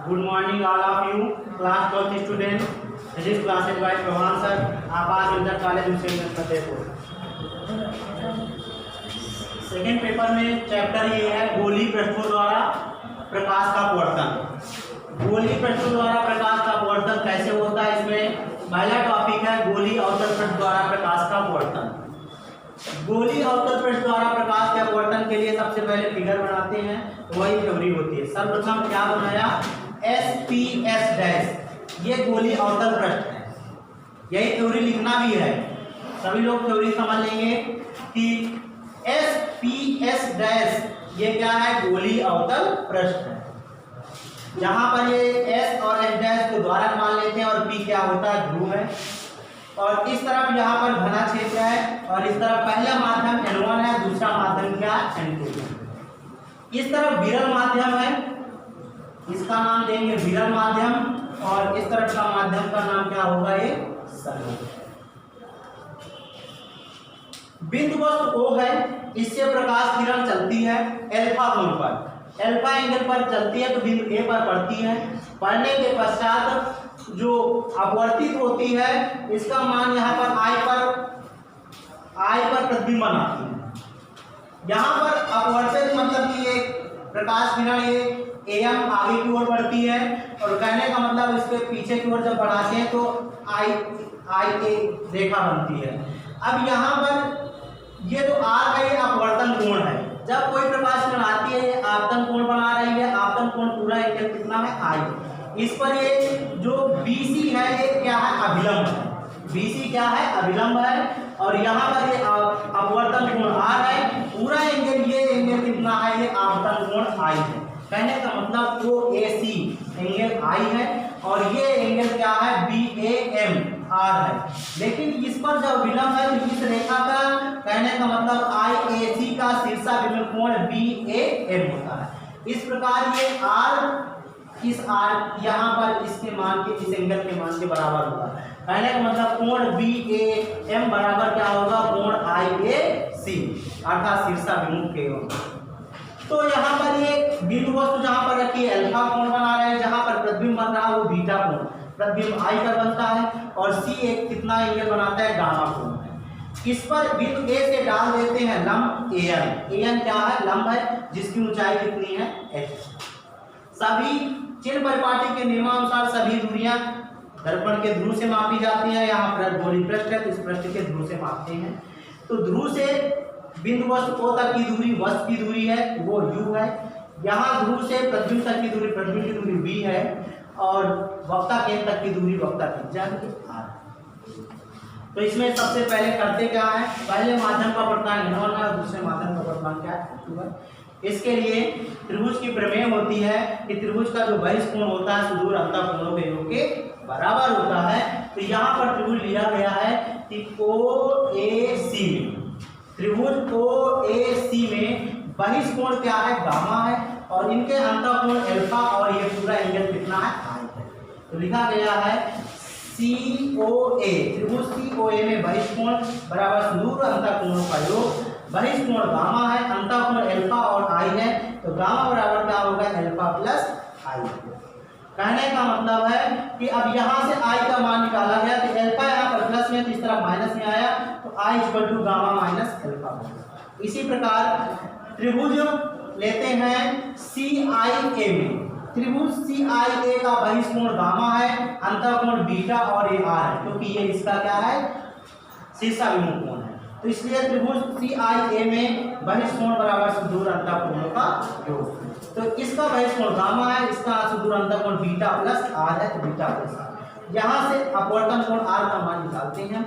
Good morning all of you, class 12th student. This is class by Pramhan sir. आपात inter college Hussain Fatehpur. Second paper में chapter ये है गोली पृष्ठों द्वारा प्रकाश का अपवर्तन। गोली पृष्ठों द्वारा प्रकाश का अपवर्तन कैसे होता है, इसमें पहला टॉपिक है गोली अवतल पृष्ठ द्वारा प्रकाश का अपवर्तन। गोली अवतल पृष्ठ द्वारा प्रकाश के अपवर्तन के लिए सबसे पहले फिगर बनाते हैं, वही थ्योरी होती है। सर्वप्रथम क्या बनाया, SPS डैश, ये गोली अवतल पृष्ठ है। यही थ्योरी लिखना भी है, सभी लोग थ्योरी समझ लेंगे कि SPS डैश ये क्या है, गोली अवतल पृष्ठ है। जहां पर ये S और S डैश को द्वारक मान लेते हैं और P क्या होता है, ध्रुव है। और इस तरफ यहाँ पर घना क्षेत्र है और इस तरफ पहला माध्यम N1 है, दूसरा माध्यम क्या N2 है। इस तरफ विरल माध्यम है, इसका नाम देंगे विरल माध्यम, और इस तरफ का माध्यम का नाम क्या होगा, ये संलग्न। बिंदु वस्तु O है, इससे प्रकाश किरण चलती है अल्फा कोण पर, अल्फा एंगल पर चलती है तो बिंदु A पर पड़ती है। पढ़ने के पश्चात जो अपवर्तित होती है इसका मान यहाँ पर I पर प्रतिबिंब बनाती है। यहाँ पर अपवर्तित मतलब कि ये प्रकाश किरण ये AM आगे की ओर बढ़ती है, और कहने का मतलब इसके पीछे की ओर जब बढ़ाते हैं तो I के रेखा बनती है। अब यहाँ पर ये जो R है ये अपवर्तन कोण है। जब कोई प्रकाश किरण आती है ये आपतन कोण बना रही है, आपतन कोण पूरा एंगल कितना है, I। इस पर ये जो BC है ये क्या है, अभिलंब है। BC क्या है, अभिलंब है, और यहाँ पर ये अपवर्तन कोण R है। पूरा एंगल ये एंगल कितना है, ये आपतन कोण I है। कहने का मतलब OAC एंगल I है और ये एंगल क्या है, BAM R है। लेकिन इस पर जब विलंब है तो इस रेखा का कहने का मतलब IAC का शीर्षा विलंब कोण BAM होता है। इस प्रकार ये R इस R यहाँ पर इसके मान के, इस एंगल के मान के बराबर होगा। कहने का मतलब कोण BAM बराबर क्या होगा, कोण IAC अर्थात शीर्षा विमुख के होगा। तो यहाँ पर ये बिंदु वस्तु जहाँ पर रखी है अल्फा कोण बना रहे हैं, जहाँ पर प्रतिबिंब बन रहा है वो बीटा कोण, प्रतिबिंब I पर बनता है, और C एक कितना एंगल बनाता है, गामा कोण है। इस पर बिंदु A से डाल देते हैं लंब AN। AN क्या है, लंब है, जिसकी ऊंचाई कितनी है, h। सभी चिन्ह परिपाटी के नियमानुसार सभी दूरियां दर्पण के ध्रुव से मापी जाती है। यहाँ पर गोली पृष्ठ है तो इस पृष्ठ के ध्रुव से मापते हैं। तो ध्रुव से बिंदु वस्तु O तक की दूरी वस्तु की दूरी है, वो U है। यहाँ ध्रुव से प्रतिबिंब तक की दूरी, प्रतिबिंब की दूरी V है, और वक्ता केंद्र तक की दूरी वक्ता केंद्र R। तो इसमें सबसे पहले करते क्या है, पहले माध्यम का परिमाण N1 है और दूसरे माध्यम का परिमाण क्या है, N2 है। इसके लिए त्रिभुज की प्रमेय होती है कि त्रिभुज का जो बहिष्ठ कोण होता है सुदूर अंतः कोणों के योग के बराबर होता है। तो यहाँ पर त्रिभुज लिया गया है कि OAC में, त्रिभुज OAC में बहिष्ठ कोण क्या है, गामा है, और इनके अंतः कोण अल्फा, और ये पूरा एंगल कितना है, I है। तो लिखा गया है COA, त्रिभुज COA में बहिष्ठ कोण बराबर सुदूर अंतः कोणों का योग। बहिष्ठ कोण गामा है, अंतः कोण अल्फा और I है, तो गामा बराबर क्या होगा, अल्फा प्लस I। कहने का मतलब है कि अब यहाँ से I का मान निकाला गया तो अल्फा यहाँ पर प्लस में, तो इस तरफ माइनस में आया, तो I equal to gamma minus alpha. इसी प्रकार त्रिभुज लेते हैं CIA में, त्रिभुज CIA का बहिष्ठ कोण गामा है, अंतः कोण बीटा और ये R है, क्योंकि ये इसका क्या है, शीर्षा विमुख कोण है। तो इसलिए त्रिभुज CIA में बहिष्ठ कोण बराबर सुदूर अंतः कोणों का योग। तो इसका बहिष्ठ कोण गामा है, इसका सुदूर अंतः कोण बीटा प्लस R है, तो बीटा प्लस R। यहाँ से अपवर्तन कोण R का मान निकालते हैं।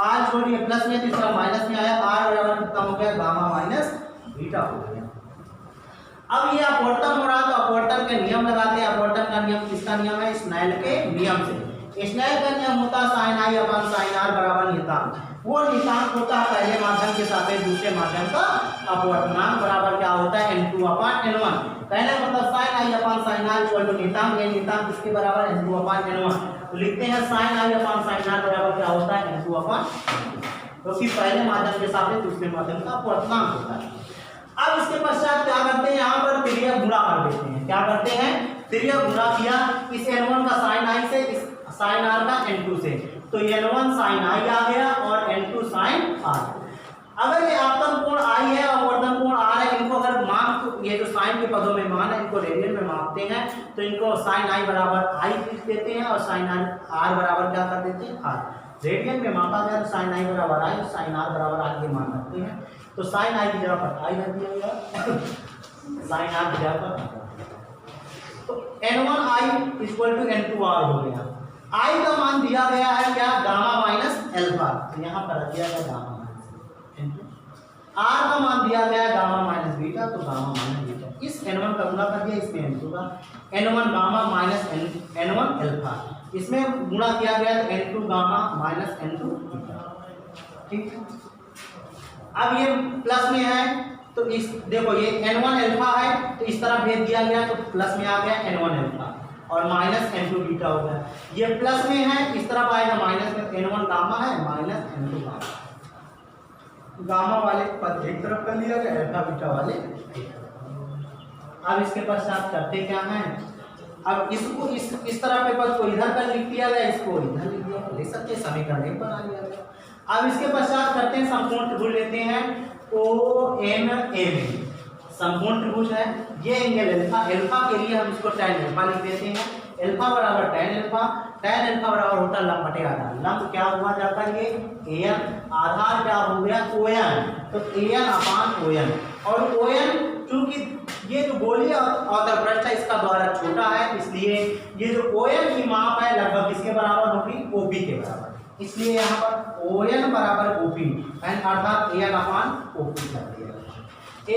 R छोड़िए प्लस में, तो इसका माइनस में आया, R बराबर कितना हो गया, गामा माइनस बीटा हो गया। अब ये अपवर्तन हो रहा तो अपवर्तन के नियम लगाते हैं। अपवर्तन का नियम किसका नियम है, स्नेल के नियम से। स्नेल का नियम होता है sin I अपन sin R बराबर नियतांक। वो नियतांक होता है पहले माध्यम के सापेक्ष दूसरे माध्यम का अपवर्तनांक बराबर क्या होता है, N2 अपन N1। कहने का मतलब sin I अपन sin R इक्वल टू नियतांक, ये नियतांक किसके बराबर, N2 अपन N1। तो लिखते हैं sin I अपन sin R बराबर क्या होता है, N2 अपन, क्योंकि पहले माध्यम के सापेक्ष दूसरे माध्यम का अपवर्तनांक होता है। अब इसके पश्चात क्या करते हैं, यहाँ पर क्रिया गुणा कर देते हैं। क्या करते हैं, फिर यह गुणा किया इस n1 का साइन आई से इस साइन आर का n2 से, तो n1 साइन आई आ गया और n2 साइन आर। अगर ये आपतन कोण आई है और अपवर्तन कोण आर है, इनको अगर माप, ये जो साइन के पदों में मान है इनको रेडियन में मापते हैं, तो इनको साइन आई बराबर आई लिख देते हैं और साइन आर बराबर क्या कर देते हैं आर। रेडियन में मापा गया तो साइन आई बराबर आई, साइन आर बराबर आर के मान रखते हैं, तो साइन आई की जगह पर आई रख दिया गया, साइन आर की जगह पर, तो n1 I equal to n2 are हो गया। आई का मान दिया गया है क्या, गामा माइनस एल्फा, तो यहाँ पर रख दिया गया गामा माइनस n2। आर का मान दिया गया है गामा माइनस बीटा, तो गामा माइनस बीटा, इस n1 का गुणा कर दिया इसमें n2 का, n1 gamma minus n1 alpha, इसमें गुणा किया गया तो n2 gamma minus n2 beta, ठीक है। अब ये प्लस में है तो इस देखो ये n1 अल्फा है तो इस तरह भेज दिया गया तो प्लस में आ गया n1 अल्फा और माइनस n2 बीटा हो गया। ये प्लस में है इस तरफ आएगा माइनस में, n1 गामा है माइनस n2 गामा, गामा वाले पद एक तरफ कर लिया गया, अल्फा बीटा वाले। अब इसके पश्चात करते क्या है, अब इसको इस तरह के पद को इधर कर लिख दिया गया, इसको इधर लिख दिया, लिख सकते हैं, समीकरण एक बना लिया गया। अब इसके पश्चात करते हैं समकोण त्रिभुज लेते हैं OMAB, समकोण त्रिभुज है, ये एंगल अल्फा, अल्फा के लिए हम इसको tan अल्फा लिख देते हैं, अल्फा बराबर tan अल्फा, tan अल्फा बराबर होता है लंब बटे आधार, लंब क्या हुआ जाता है ये an, आधार क्या हो गया ON, तो an अपान ON, और ON चूंकि ये जो गोलीय अवतल पृष्ठ है इसका द्वारा छोटा है, इसलिए ये जो ON की माप है लगभग किसके बराबर होगी, OP के बराबर, इसलिए यहाँ पर ON बराबर OP अर्थात an अपान OP कर दिया।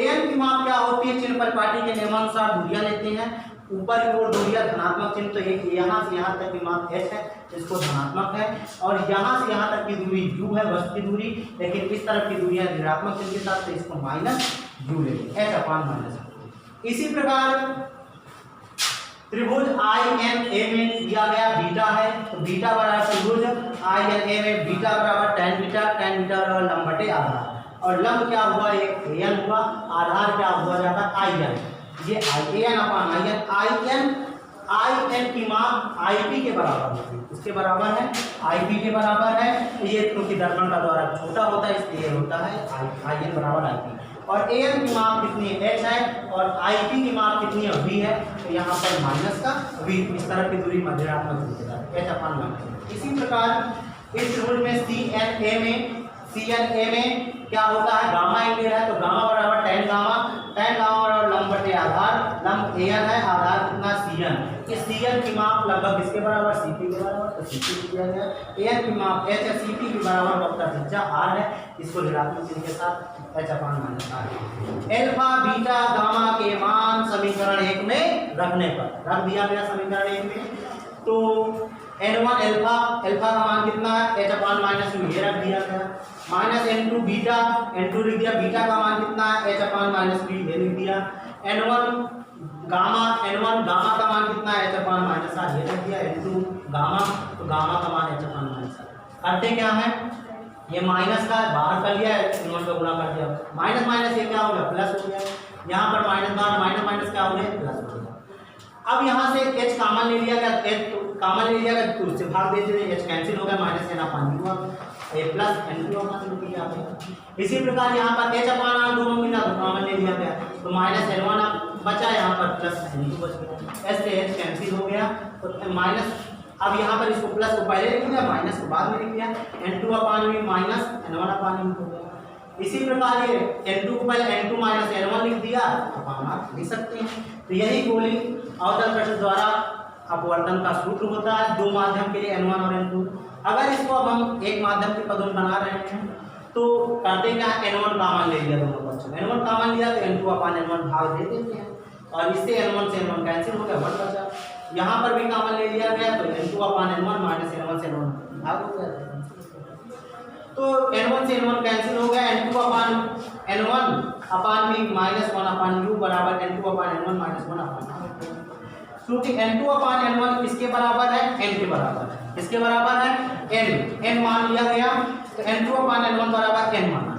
an की माप क्या होती है, चिन्ह परिपाटी के नियमानुसार दूरियां लेते हैं, ऊपर की ओर दूरियां धनात्मक चिन्ह, तो एक यहाँ से यहाँ तक की माप h है, इसको धनात्मक है, और यहाँ से यहाँ तक की दूरी u है वस्तु की दूरी, लेकिन इस तरफ की दूरियां ऋणात्मक चिन्ह के साथ, तो इसको माइनस u लेंगे, h अपान माइनस। इसी प्रकार त्रिभुज INA में दिया गया बीटा है, तो बीटा बराबर त्रिभुज INA में बीटा बराबर tan बीटा, tan बीटा बराबर लंब बटे आधार, और लंब क्या हुआ एक an हुआ, आधार क्या हुआ जाता IN, ये an अपान IN की माप IP के बराबर होती है, इसके बराबर है IP के बराबर है, ये क्योंकि दर्पण का द्वारा छोटा होता है इसलिए होता है IN बराबर IP, और an की माप कितनी है h है, और IP की माप कितनी है v है, तो यहाँ पर माइनस का v, इस तरफ की दूरी मध्यरात्मक दूरी है h अपान माइनस। इसी प्रकार इस त्रिभुज में CNA में क्या होता है, गामा एंगल है, तो गामा बराबर tan गामा बराबर लंब बटे आधार, लंब an है, आधार कितना CN, इस CN की माप लगभग किसके बराबर, CP के बराबर, तो CP दिया गया। an की माप h है, CP की बराबर वक्र त्रिज्या r है, इसको ऋणात्मक चिन्ह के साथ h upon minus r। Alpha beta gamma के मान समीकरण 1 में रखने पर रख दिया गया, समीकरण 1 में तो n1 अल्फा का मान कितना है, h अपान माइनस u, ये रख दिया गया, माइनस n2 बीटा, n2 लिख दिया, बीटा का मान कितना है, h अपान माइनस b, ये लिख दिया, n1 गामा का मान कितना है, h अपान माइनस r, ये लिख दिया, n2 गामा, तो गामा का मान h अपान माइनस r। करते क्या है, ये माइनस का बाहर कर लिया, n1 का गुणा कर दिया, माइनस माइनस ये क्या हो गया, प्लस हो गया, यहाँ पर माइनस क्या हो गया, प्लस हो गया। अब यहाँ से h कॉमन ले लिया गया, h कॉमन ले लिया गया तो उससे भाग देते थे, h कैंसिल हो गया, minus n upon u a plus n2 upon u आ गया। इसी प्रकार यहाँ पर h अपान r दोनों मिला तो कॉमन ले लिया गया, तो माइनस n1 बचा, यहाँ पर प्लस n2 बच गया, s से h कैंसिल हो गया, तो माइनस, अब यहाँ पर इसको प्लस को पहले लिख दिया, माइनस को बाद में लिख दिया, n2 अपान u माइनस n1 अपान u हो गया। इसी प्रकार ये n2 को पहले n2 माइनस n1 लिख दिया, अपान r लिख सकते हैं। तो यही गोली अवतल पृष्ठ द्वारा अपवर्तन का सूत्र होता है, दो माध्यम के लिए n1 और n2। अगर इसको अब हम एक माध्यम के पदों में बना रहे हैं तो करते क्या है, n1 कॉमन ले लिया दोनों पक्षों में, n1 कॉमन लिया तो n2 अपान n1 भाग दे देते हैं, और इससे n1 से n1 कैंसिल हो गया, 1 बचा। यहाँ पर भी कॉमन ले लिया गया तो n2 अपान n1 माइनस n1 से n1 भाग हो गया, तो n1 से n1 कैंसिल हो गया, n2 अपान n1 अपान भी माइनस 1 अपान u बराबर n2 अपान n1 माइनस 1 अपान, क्योंकि n2 अपान n1 किसके बराबर है, n के बराबर है, किसके बराबर है, n मान लिया गया, तो n2 अपान n1 बराबर n माना,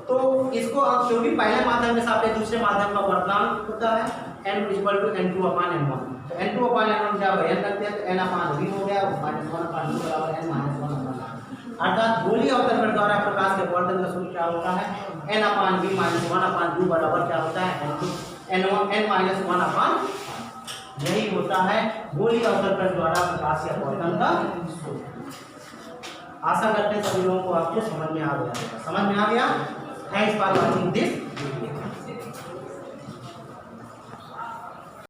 तो इसको अब क्योंकि पहले माध्यम के साथ दूसरे माध्यम का वर्तमान होता है n इक्वल टू n2/n1। तो n2/n1 जब n रखते हैं तो n अपान v हो गया, -1/v बराबर n -1/r। अर्थात गोलीय अवतरण प्रकाश द्वारा प्रकाश के अपवर्तन का सूत्र क्या होता है, n/v - 1/v बराबर क्या होता है, n-1/। यही होता है गोलीय अवतरण द्वारा प्रकाश के अपवर्तन का सूत्र। आशा करते हैं सभी लोगों को आपको समझ में आ गया होगा। समझ में आ गया? Thanks for watching this.